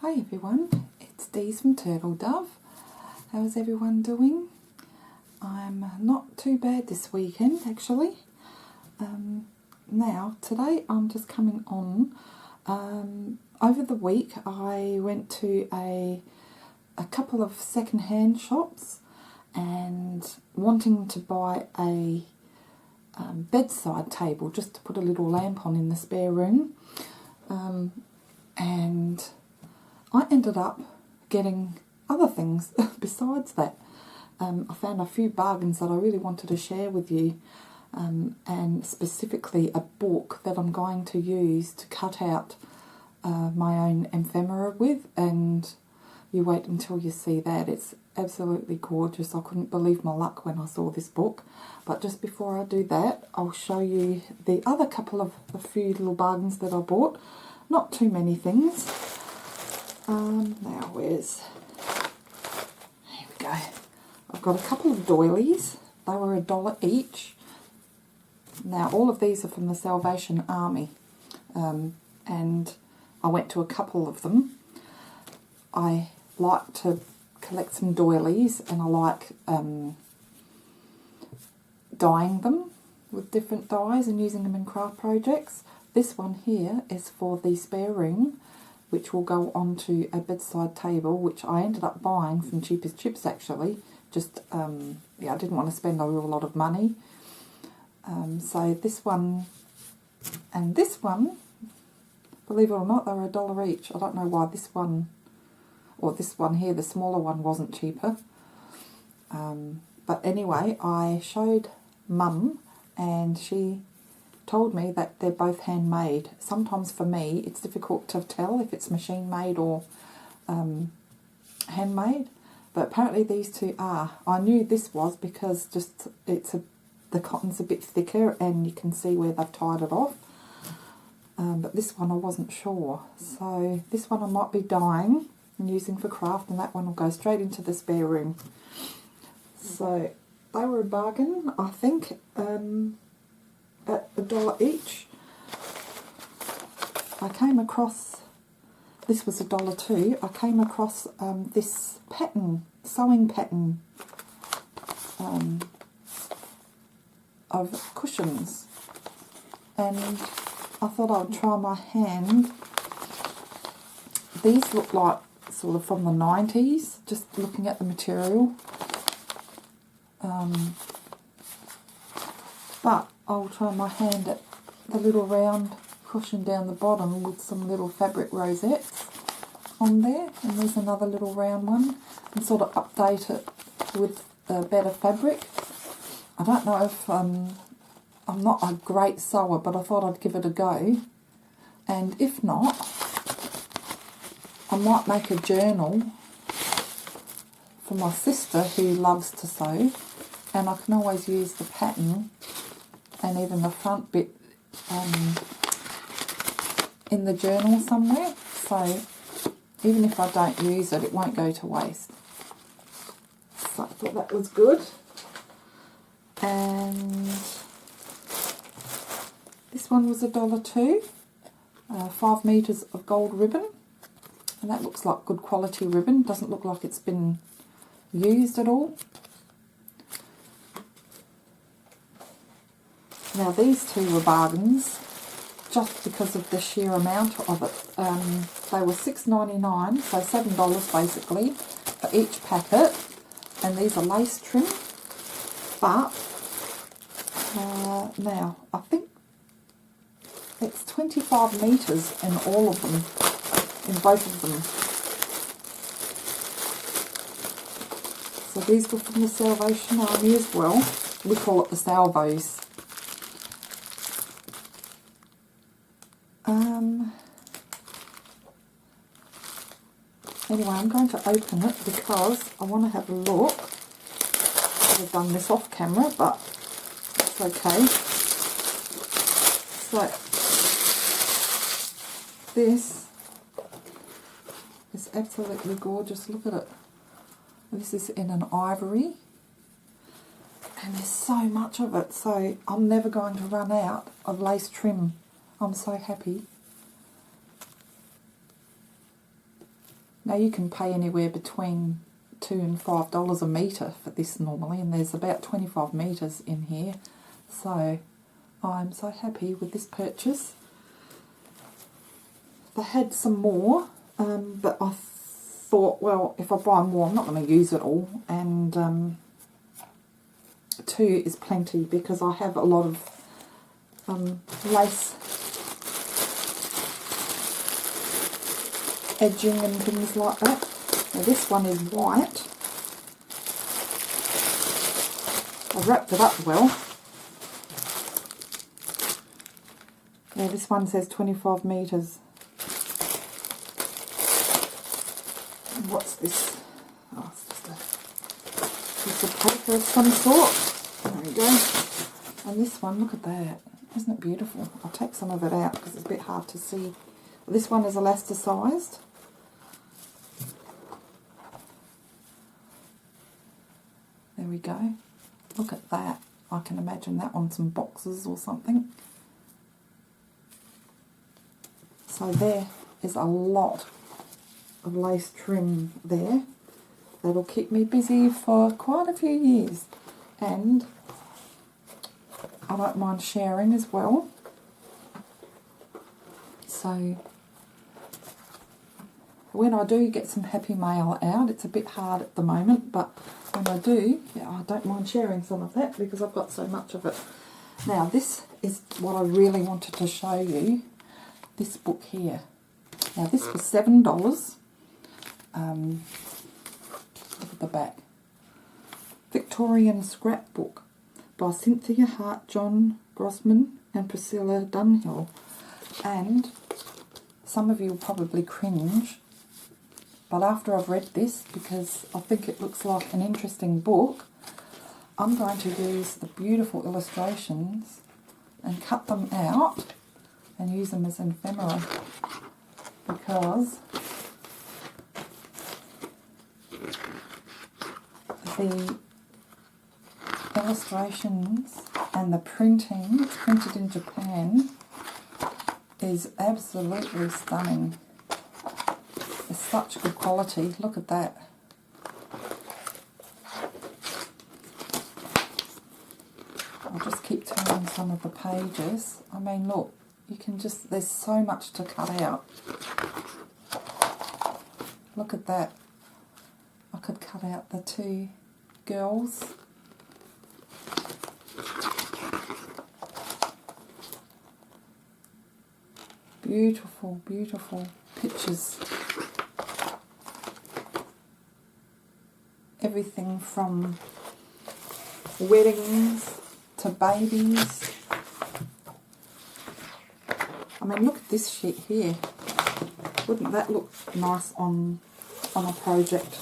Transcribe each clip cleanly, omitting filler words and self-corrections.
Hi everyone, it's Dee's from Turtle Dove. How's everyone doing? I'm not too bad this weekend actually. Now today I'm just coming on. Over the week I went to a couple of second-hand shops and wanting to buy a bedside table just to put a little lamp on in the spare room, and I ended up getting other things besides that. I found a few bargains that I really wanted to share with you, and specifically a book that I'm going to use to cut out my own ephemera with, and you wait until you see that. It's absolutely gorgeous. I couldn't believe my luck when I saw this book. But just before I do that, I'll show you the other couple of a few little bargains that I bought. Not too many things. Now here we go. I've got a couple of doilies. They were $1 each. Now all of these are from the Salvation Army, and I went to a couple of them. I like to collect some doilies, and I like dyeing them with different dyes and using them in craft projects. This one here is for the spare room, which will go onto a bedside table, which I ended up buying from Cheap as Chips actually. Just, yeah, I didn't want to spend a real lot of money. So this one and this one, believe it or not, they were $1 each. I don't know why this one, or this one here, the smaller one, wasn't cheaper. But anyway, I showed Mum, and she told me that they're both handmade. Sometimes for me it's difficult to tell if it's machine made or handmade, but apparently these two are. I knew this was because just the cotton's a bit thicker and you can see where they've tied it off, but this one I wasn't sure. So this one I might be dyeing and using for craft, and that one will go straight into the spare room. So they were a bargain, I think, at $1 each. I came across, this was $1 too, I came across this pattern, sewing pattern of cushions, and I thought I would try my hand. These look like sort of from the 90s, just looking at the material. But I'll try my hand at the little round cushion down the bottom with some little fabric rosettes on there, and there's another little round one, and sort of update it with better fabric. I don't know if I'm not a great sewer, but I thought I'd give it a go, and if not, I might make a journal for my sister who loves to sew, and I can always use the pattern and even the front bit in the journal somewhere, so even if I don't use it, it won't go to waste. So I thought that was good. And this one was $1 too, 5 meters of gold ribbon, and that looks like good quality ribbon. Doesn't look like it's been used at all. Now these two were bargains just because of the sheer amount of it. They were $6.99, so $7 basically for each packet, and these are lace trim. But now I think it's 25 meters in all of them, in both of them. So these were from the Salvation Army as well. We call it the salvos. Anyway, I'm going to open it because I want to have a look. I've done this off camera, but it's okay. So this is absolutely gorgeous. Look at it. This is in an ivory, and there's so much of it, so I'm never going to run out of lace trim. I'm so happy. Now you can pay anywhere between $2 and $5 a metre for this normally, and there's about 25 metres in here. So I'm so happy with this purchase. They had some more, but I thought, well, if I buy more, I'm not going to use it all, and 2 is plenty because I have a lot of lace edging and things like that. Now this one is white. I wrapped it up well. Yeah, this one says 25 metres. And what's this? Oh, it's just a piece of paper of some sort. There we go. And this one, look at that. Isn't it beautiful? I'll take some of it out because it's a bit hard to see. This one is elasticized. There we go. Look at that. I can imagine that on some boxes or something. So there is a lot of lace trim there. That'll keep me busy for quite a few years. And I don't mind sharing as well. So when I do get some happy mail out, it's a bit hard at the moment, but when I do, yeah, I don't mind sharing some of that because I've got so much of it. Now this is what I really wanted to show you, this book here. Now this was $7. Look at the back. Victorian Scrapbook by Cynthia Hart, John Grossman and Priscilla Dunhill. And some of you will probably cringe, but after I've read this, because I think it looks like an interesting book, I'm going to use the beautiful illustrations and cut them out and use them as ephemera, because the illustrations and the printing, it's printed in Japan, is absolutely stunning. It's such good quality. Look at that. I'll just keep turning some of the pages. I mean, look, you can just, there's so much to cut out. Look at that. I could cut out the 2 girls. Beautiful, beautiful pictures. Everything from weddings to babies. I mean, look at this sheet here. Wouldn't that look nice on a project?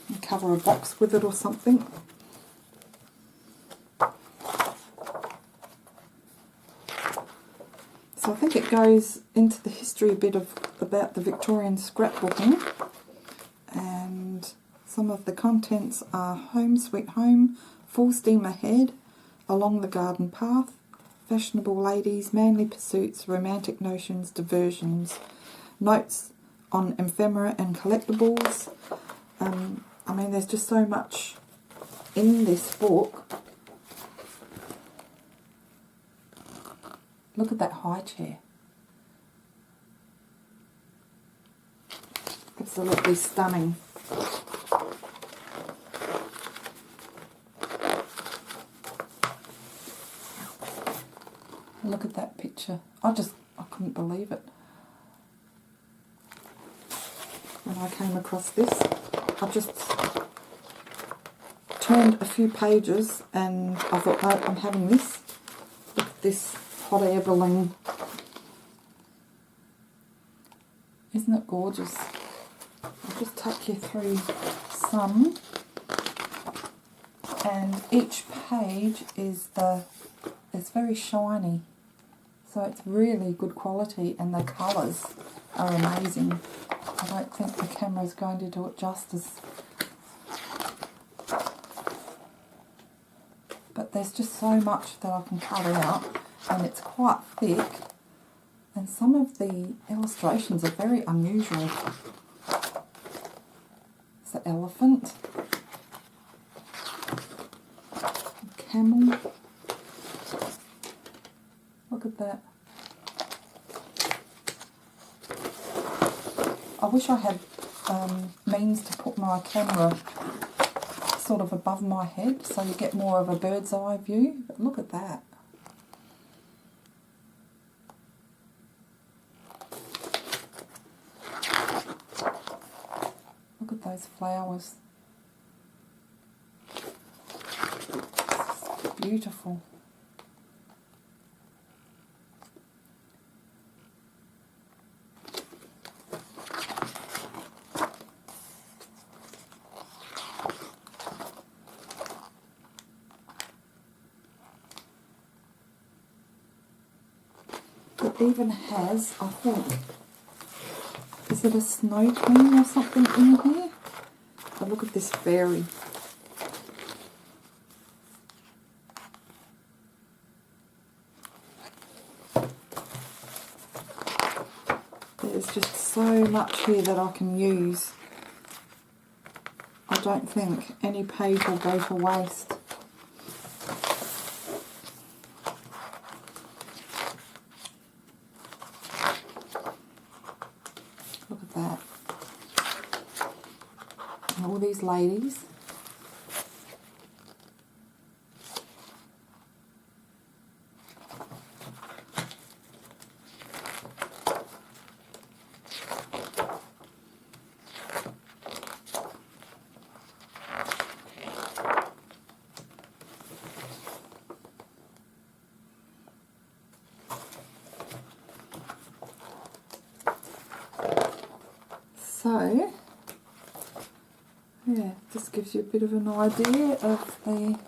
And cover a box with it or something. So I think it goes into the history a bit about the Victorian scrapbooking, and some of the contents are Home Sweet Home, Full Steam Ahead, Along the Garden Path, Fashionable Ladies, Manly Pursuits, Romantic Notions, Diversions, Notes on Ephemera and Collectibles. I mean, there's just so much in this book. Look at that high chair. Absolutely stunning. Look at that picture. I couldn't believe it. When I came across this, I just turned a few pages and I thought, no, I'm having this. Look at this hot air balloon. Isn't it gorgeous? I'll just take you through some, and each page is very shiny, so it's really good quality, and the colours are amazing. I don't think the camera's going to do it justice, but there's just so much that I can cut out, and it's quite thick, And some of the illustrations are very unusual. It's an elephant, a camel. Look at that. I wish I had means to put my camera sort of above my head so you get more of a bird's eye view. But look at that. Look at those flowers. It's beautiful. It even has, I think, is it a snow queen or something in here? But look at this fairy. There's just so much here that I can use. I don't think any page will go to waste. Look at that. And all these ladies. So, yeah, just gives you a bit of an idea of the, there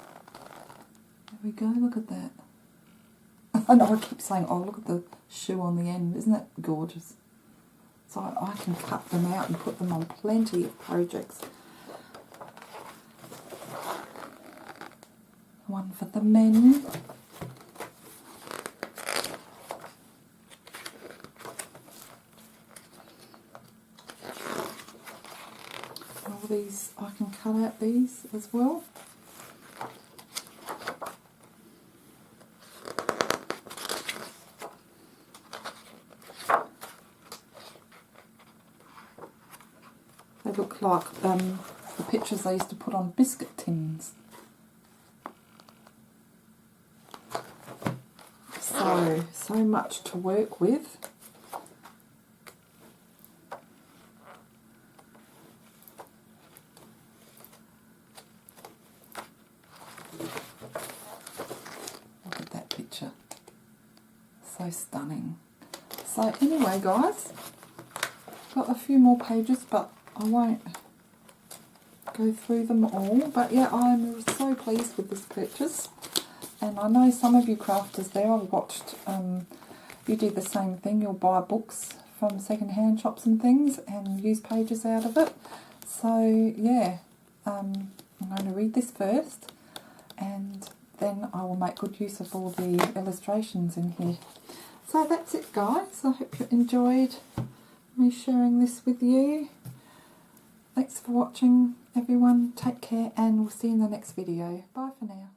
we go, look at that. I know I keep saying, oh, look at the shoe on the end, isn't that gorgeous? So I can cut them out and put them on plenty of projects. One for the men. All these, I can cut out these as well. They look like the pictures they used to put on biscuit tins. So much to work with. Look at that picture. So stunning. So anyway, guys, got a few more pages, but I won't go through them all. But yeah, I'm so pleased with this purchase. And I know some of you crafters there, I've watched, you do the same thing. You'll buy books from second-hand shops and things and use pages out of it. So yeah, I'm going to read this first and then I will make good use of all the illustrations in here. So that's it, guys. I hope you enjoyed me sharing this with you. Thanks for watching, everyone. Take care and we'll see you in the next video. Bye for now.